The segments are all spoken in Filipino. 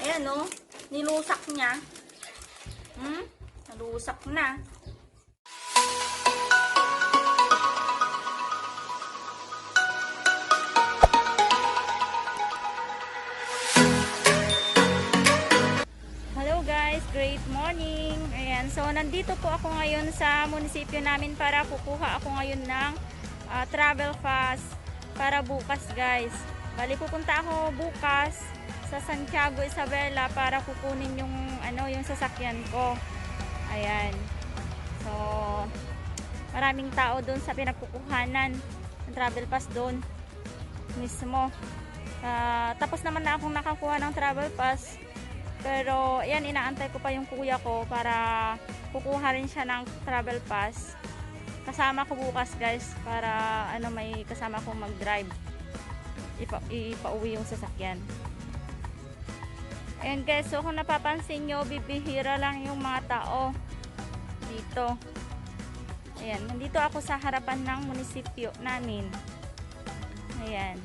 Ayan o, nilusak niya. Nalusak na. Hello guys, great morning. Ayan, so nandito po ako ngayon sa munisipyo namin para kukuha ako ngayon ng travel pass para bukas guys. Bali pupunta ako bukas sa Santiago Isabela para kukunin yung yung sasakyan ko. Ayan. So maraming tao doon sa pinagkukuhanan ng travel pass doon mismo. Tapos naman na akong nakakuha ng travel pass. Pero ayan, inaantay ko pa yung kuya ko para kukuha rin siya ng travel pass. Kasama ko bukas guys para may kasama akong mag-drive. Ipauwi yung sasakyan. Ayan guys, so kung napapansin nyo, bibihira lang yung mga tao dito. Ayan, nandito ako sa harapan ng munisipyo namin. Ayan.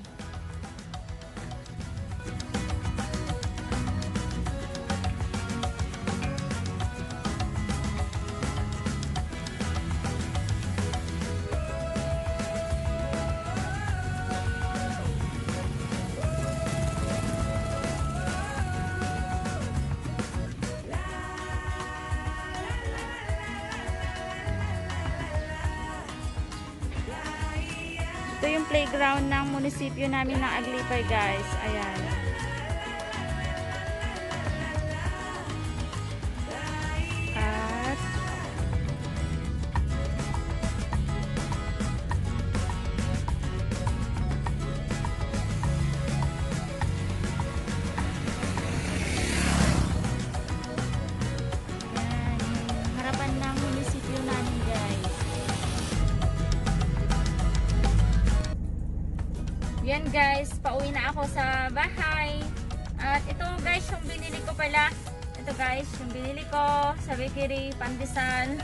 Ito yung playground ng munisipyo namin ng Aglipay guys. Ayan. At ayan, yung harapan ng munisipyo namin guys. Yan guys, pauwi na ako sa bahay. At ito guys, yung binili ko pala. Ito guys, yung binili ko sa bakery, pandesal.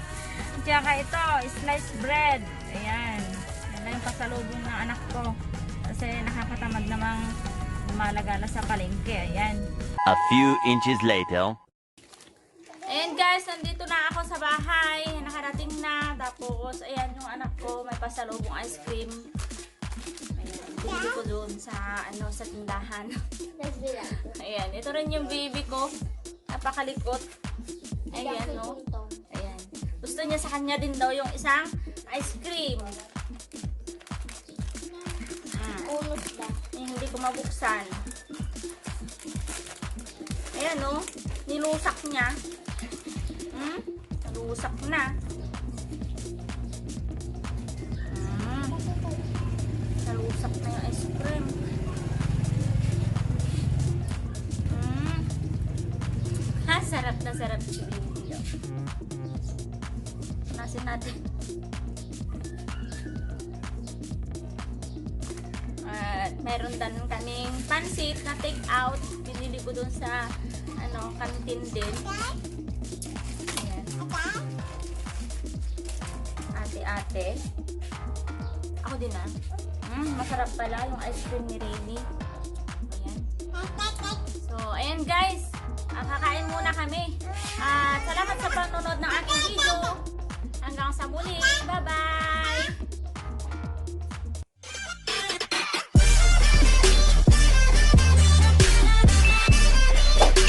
Tsaka ito, sliced bread. Ayan. Yan na yung pasalubong ng anak ko. Kasi nakakatamad namang lumalagala sa palengke. Ayan. A few inches later. Ayan guys, nandito na ako sa bahay. Nakarating na. Tapos, ayan yung anak ko, may pasalubong ice cream. Binili ko doon sa sa tindahan. Ayan, ito rin yung baby ko. Napakalikot. Ayan, no. Ayan. Gusto niya sa kanya din daw yung isang ice cream. Hindi ko mabuksan. Ayan, no. Nilusak niya. Nalusak na. Nalusak na yung ice cream. Sarap na sarap si Lindy. Nasin natin. At meron din kaming pansit na take out. Binili ko dun sa kantin din. Ayan. Ate-ate. Ako din masarap pala yung ice cream ni Rainy. Ayan. So, ayan guys. Kakain muna kami. Salamat sa panonood ng aking video. Hanggang sa muli. Bye-bye.